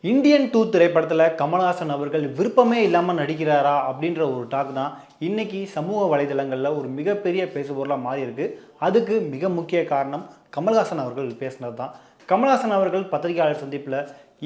Indian 2 திரைப்படத்தில் கமல்ஹாசன் அவர்கள் விருப்பமே இல்லாமல் நடிக்கிறாரா அப்படின்ற ஒரு டாக் தான் இன்னைக்கு சமூக வலைதளங்களில் ஒரு மிகப்பெரிய பேசுபொருளாக மாறி இருக்கு. அதுக்கு மிக முக்கிய காரணம் கமல்ஹாசன் அவர்கள் பேசினது தான். கமல்ஹாசன் அவர்கள் பத்திரிகையாளர் சந்திப்பில்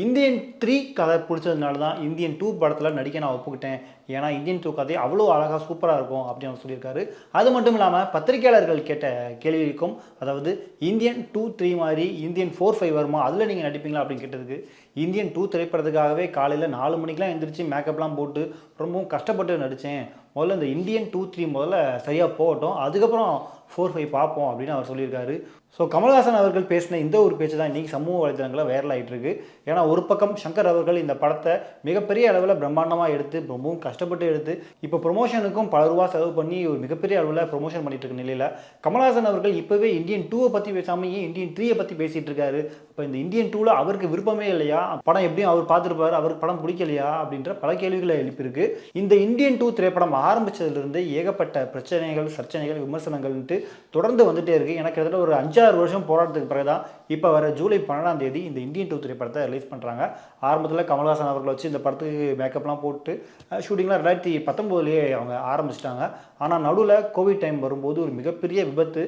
இந்தியன் 3 கதை பிடிச்சதுனால தான் இந்தியன் 2 படத்தில் நடிக்க நான் ஒப்புக்கிட்டேன். ஏன்னா இந்தியன் 2 கதை அவ்வளோ அழகாக சூப்பராக இருக்கும் அப்படின்னு அவர் சொல்லியிருக்காரு. அது மட்டும் இல்லாமல் பத்திரிகையாளர்கள் கேட்ட கேள்விக்கும், அதாவது இந்தியன் 2, 3 மாதிரி இந்தியன் 4, 5 வருமா, அதில் நீங்கள் நடிப்பீங்களா அப்படின்னு கேட்டதுக்கு, இந்தியன் 2 திரைப்படத்துக்காகவே காலையில் 4 மணிக்கெலாம் எழுந்திரிச்சு மேக்கப்லாம் போட்டு ரொம்பவும் கஷ்டப்பட்டு நடித்தேன். முதல்ல இந்த இந்தியன் 2, 3 முதல்ல சரியாக போகட்டும், அதுக்கப்புறம் 4, 5 பார்ப்போம் அப்படின்னு அவர் சொல்லியிருக்காரு. ஸோ கமல்ஹாசன் அவர்கள் பேசின இந்த ஒரு பேச்சு தான் இன்றைக்கி சமூக வலைதளங்களில் வைரல் ஆகிட்டு இருக்கு. ஏன்னா ஒரு பக்கம் சங்கர் அவர்கள் இந்த படத்தை மிகப்பெரிய அளவில் பிரம்மாண்டமாக எடுத்து ரொம்பவும் கஷ்டப்பட்டு எடுத்து இப்போ ப்ரொமோஷனுக்கும் பல ரூபா செலவு பண்ணி ஒரு மிகப்பெரிய அளவில் ப்ரொமோஷன் பண்ணிட்டு இருக்க நிலையில் கமல்ஹாசன் அவர்கள் இப்போவே இந்தியன் 2 பற்றி பேசாமல் ஏன் இந்தியன் 3 பற்றி பேசிகிட்டு இருக்காரு. இப்போ இந்த இந்தியன் 2 அவருக்கு விருப்பமே இல்லையா, படம் எப்படியும் அவர் பார்த்துருப்பாரு, அவருக்கு படம் பிடிக்கலையா அப்படின்ற பல கேள்விகளை எழுப்பியிருக்கு. இந்த இந்தியன் 2 திரைப்படம் ஆரம்பித்ததுலேருந்து ஏகப்பட்ட பிரச்சனைகள், சர்ச்சனைகள், விமர்சனங்கள்ன்ட்டு தொடர்ந்து வந்துட்டே இருக்குது. எனக்கு கிட்டத்தட்ட ஒரு 5-6 வருஷம் போராட்டத்துக்கு பிறகு தான் இப்போ வர ஜூலை 12ஆம் தேதி இந்த இந்தியன் 2 திரைப்படத்தை ரிலீஸ் பண்ணுறாங்க. ஆரம்பத்தில் கமல்ஹாசன் அவர்களை வச்சு இந்த படத்துக்கு மேக்கப்லாம் போட்டு ஷூட்டிங்லாம் 2019 அவங்க ஆரம்பிச்சிட்டாங்க. ஆனால் நடுவில் கோவிட் டைம் வரும்போது ஒரு மிகப்பெரிய விபத்து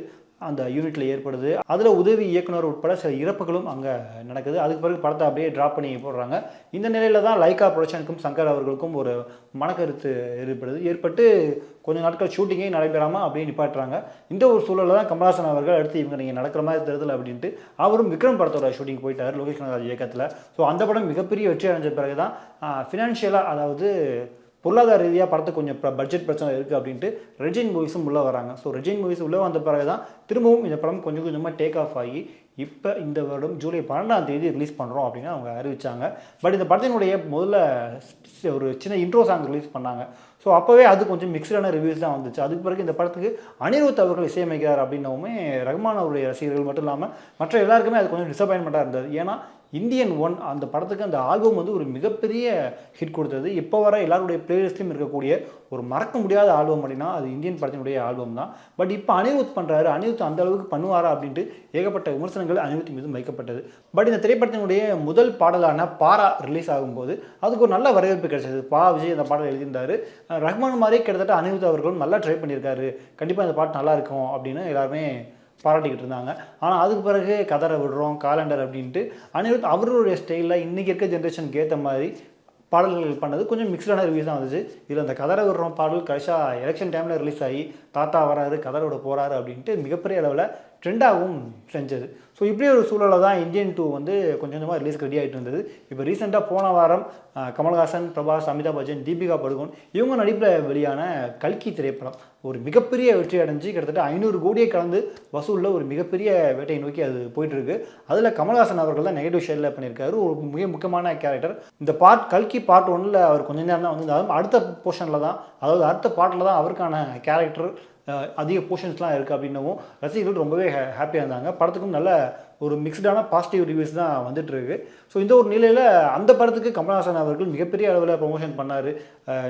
அந்த யூனிட்டில் ஏற்படுது. அதில் உதவி இயக்குனர் உட்பட சில இறப்புகளும் அங்கே நடக்குது. அதுக்கு பிறகு படத்தை அப்படியே ட்ராப் பண்ணி போடுறாங்க. இந்த நிலையில் தான் லைக்கா ப்ரொடக்ஷனுக்கும் சங்கர் அவர்களுக்கும் ஒரு மனக்கருத்து ஏற்பட்டு கொஞ்சம் நாட்கள் ஷூட்டிங்கே நடைபெறாமல் அப்படியே நிப்பாட்டுறாங்க. இந்த ஒரு சூழலில் தான் கமல்ஹாசன் அவர்கள் அடுத்து இவங்க நீங்கள் நடக்கிற மாதிரி தெரிதல் அப்படின்ட்டு அவரும் விக்ரம் படத்தோட ஷூட்டிங் போயிட்டார் லோகேஷ் கனகராஜ் இயக்கத்தில். ஸோ அந்த படம் மிகப்பெரிய வெற்றி அடைஞ்ச பிறகு தான் ஃபினான்ஷியலாக, அதாவது பொருளாதார ரீதியாக படத்துக்கு கொஞ்சம் பட்ஜெட் பிரச்சனை இருக்குது அப்படின்ட்டு ரெஜின் மூவிஸும் உள்ளே வராங்க. ஸோ ரெஜின் மூவிஸ் உள்ளே வந்த பிறகு தான் திரும்பவும் இந்த படம் கொஞ்சம் கொஞ்சமாக டேக் ஆஃப் ஆகி இப்போ இந்த வருடம் ஜூலை 12ஆம் தேதி ரிலீஸ் பண்ணுறோம் அப்படின்னு அவங்க அறிவித்தாங்க. பட் இந்த படத்தினுடைய முதல்ல ஒரு சின்ன இன்ட்ரோ சாங் ரிலீஸ் பண்ணாங்க. ஸோ அப்போவே அது கொஞ்சம் மிக்சடான ரிவ்யூஸ் தான் வந்துச்சு. அதுக்கு பிறகு இந்த படத்துக்கு அனிருத் அவர்கள் இசையமைக்கிறார் அப்படின்னவுமே ரஹ்மான் அவருடைய ரசிகர்கள் மட்டும் இல்லாமல் மற்ற எல்லாருக்குமே அது கொஞ்சம் டிசப்பாயின்மெண்ட்டாக இருந்தது. ஏன்னா இந்தியன் 1 அந்த படத்துக்கு அந்த ஆல்பம் வந்து ஒரு மிகப்பெரிய ஹிட் கொடுத்தது. இப்போ வர எல்லாருடைய பிளேலிஸ்ட்லையும் இருக்கக்கூடிய ஒரு மறக்க முடியாத ஆல்பம் அப்படின்னா அது இந்தியன் படத்தினுடைய ஆல்பம் தான். பட் இப்போ அனிருத் பண்ணுறாரு, அனிருத் அந்த அளவுக்கு பண்ணுவாரா அப்படின்ட்டு ஏகப்பட்ட விமர்சனங்கள் அனிருத் மீது வைக்கப்பட்டது. பட் இந்த திரைப்படத்தினுடைய முதல் பாடலான பாரா ரிலீஸ் ஆகும்போது அதுக்கு ஒரு நல்ல வரவேற்பு கிடைச்சது. விஜய் அந்த பாடல் எழுதியிருந்தார். ரஹ்மான் மாதிரி கிட்டத்தட்ட அனிருத் அவர்களும் நல்லா ட்ரை பண்ணியிருக்காரு, கண்டிப்பாக இந்த பாட்டு நல்லா இருக்கும் அப்படின்னு எல்லாருமே பாராட்டிக்கிட்டு இருந்தாங்க. ஆனால் அதுக்கு பிறகு கதரை விடுறோம் காலண்டர் அப்படின்ட்டு அனிருத் அவர்களுடைய ஸ்டைலில் இன்றைக்கி இருக்க ஜென்ரேஷனுக்கு ஏற்ற மாதிரி பாடல்கள் பண்ணது கொஞ்சம் மிக்சடான ரிவ்யூஸ் தான் வந்துச்சு. இதில் அந்த கதரை விடுறோம் பாடல் கடைசியாக எலெக்ஷன் டைமில் ரிலீஸ் ஆகி தாத்தா வராரு கதரை விட போகிறாரு அப்படின்ட்டு மிகப்பெரிய அளவில் ட்ரெண்டாகவும் செஞ்சது. ஸோ இப்படி ஒரு சூழலில் தான் இந்தியன் 2 வந்து கொஞ்சம் கொஞ்சமாக ரிலீஸ்க்கு ரெடி ஆகிட்டு இருந்தது. இப்போ ரீசெண்டாக போன வாரம் கமல்ஹாசன், பிரபாஸ், அமிதாப் பச்சன், தீபிகா படுகோன் இவங்க நடிப்பில் வெளியான கல்கி திரைப்படம் ஒரு மிகப்பெரிய வெற்றி அடைஞ்சு கிட்டத்தட்ட 500 கோடியை கலந்து வசூலில் ஒரு மிகப்பெரிய வேட்டையை நோக்கி அது போயிட்டுருக்கு. அதில் கமல்ஹாசன் அவர்கள் தான் நெகட்டிவ் ஷேடில் பண்ணியிருக்காரு. ஒரு மிக முக்கியமான கேரக்டர். இந்த கல்கி பார்ட் 1ல் அவர் கொஞ்ச நேரம் தான் வந்திருந்தாலும் அடுத்த போர்ஷனில் தான், அதாவது அடுத்த பாட்டில் தான் அவருக்கான கேரக்டர் அதிக போர்ஷன்ஸ்லாம் இருக்குது அப்படின்னவும் ரசிகர்கள் ரொம்பவே ஹாப்பியாக இருந்தாங்க. படத்துக்கும் நல்ல ஒரு மிக்ஸ்டான பாசிட்டிவ் ரிவ்யூஸ் தான் வந்துட்டுருக்கு. ஸோ இந்த ஒரு நிலையில் அந்த படத்துக்கு கமல்ஹாசன் அவர்கள் மிகப்பெரிய அளவில் ப்ரொமோஷன் பண்ணார்.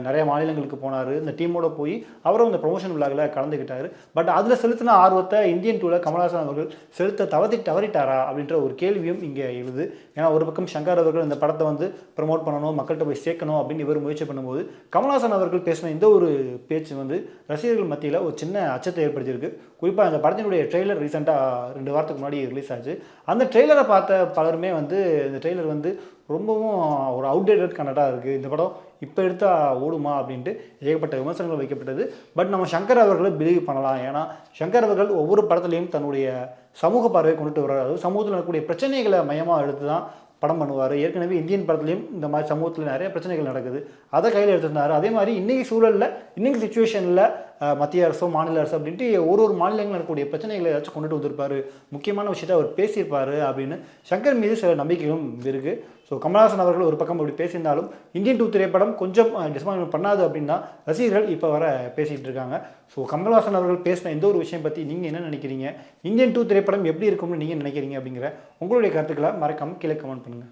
நிறைய மாநிலங்களுக்கு போனார். இந்த டீமோட போய் அவரும் இந்த ப்ரொமோஷன் விழாவில் கலந்துக்கிட்டார். பட் அதில் செலுத்தின ஆர்வத்தை இந்தியன் 2ல் கமல்ஹாசன் அவர்கள் செலுத்த தவறிட்டாரா அப்படின்ற ஒரு கேள்வியும் இங்கே எழுது. ஏன்னா ஒரு பக்கம் சங்கர் அவர்கள் இந்த படத்தை வந்து ப்ரமோட் பண்ணணும், மக்கள்கிட்ட போய் சேர்க்கணும் அப்படின்னு இவர் முயற்சி பண்ணும்போது கமல்ஹாசன் அவர்கள் பேசின இந்த ஒரு பேச்சு வந்து ரசிகர்கள் மத்தியில் ஒரு சின்ன அச்சத்தை ஏற்படுத்தியிருக்கு. குறிப்பாக அந்த படத்தினுடைய ட்ரெய்லர் ரீசெண்டாக 2 வாரத்துக்கு முன்னாடி ரிலீஸ் ஆச்சு. அந்த ட்ரெய்லரை பார்த்த பலருமே வந்து இந்த ட்ரெய்லர் வந்து ரொம்பவும் ஒரு அவுடேட்டட் கண்டென்ட்டாக இருக்குது, இந்த படம் இப்போ எடுத்தால் ஓடுமா அப்படின்ட்டு ஏகப்பட்ட விமர்சனங்கள் வைக்கப்பட்டது. பட் நம்ம சங்கர் அவர்களை பிலீவ் பண்ணலாம். ஏன்னா சங்கர் அவர்கள் ஒவ்வொரு படத்துலையும் தன்னுடைய சமூக பார்வையை கொண்டுட்டு வர்றாரு. அதாவது சமூகத்தில் இருக்கக்கூடிய பிரச்சனைகளை மையமாக எடுத்து தான் படம் பண்ணுவார். ஏற்கனவே இந்தியன் படத்துலையும் இந்த மாதிரி சமூகத்தில் நிறைய பிரச்சனைகள் நடக்குது, அதை கையில் எடுத்துருந்தார். அதே மாதிரி இன்றைக்கி சூழலில் இன்றைக்கி சுச்சுவேஷனில் மத்திய அரசோ மாநில அரசு அப்படின்ட்டு ஒரு மாநிலங்களில் இருக்கக்கூடிய பிரச்சனைகளை ஏதாச்சும் கொண்டுட்டு வந்திருப்பார், முக்கியமான விஷயத்தை அவர் பேசியிருப்பார் அப்படின்னு சங்கர் மீது சில நம்பிக்கைகளும் இருக்குது. ஸோ கமல்ஹாசன் அவர்கள் ஒரு பக்கம் அப்படி பேசியிருந்தாலும் இந்தியன் 2 திரைப்படம் கொஞ்சம் டிசப்பாயின்மெண்ட் பண்ணாது அப்படின்னு தான் ரசிகர்கள் இப்போ வர பேசிகிட்டு இருக்காங்க. ஸோ கமல்ஹாசன் அவர்கள் பேசின எந்த ஒரு விஷயம் பற்றி நீங்கள் என்ன நினைக்கிறீங்க, இந்தியன் 2 திரைப்படம் எப்படி இருக்கும்னு நீங்கள் நினைக்கிறீங்க அப்படிங்கிற உங்களுடைய கருத்துக்களை மறக்காமல் கீழே கமெண்ட் பண்ணுங்கள்.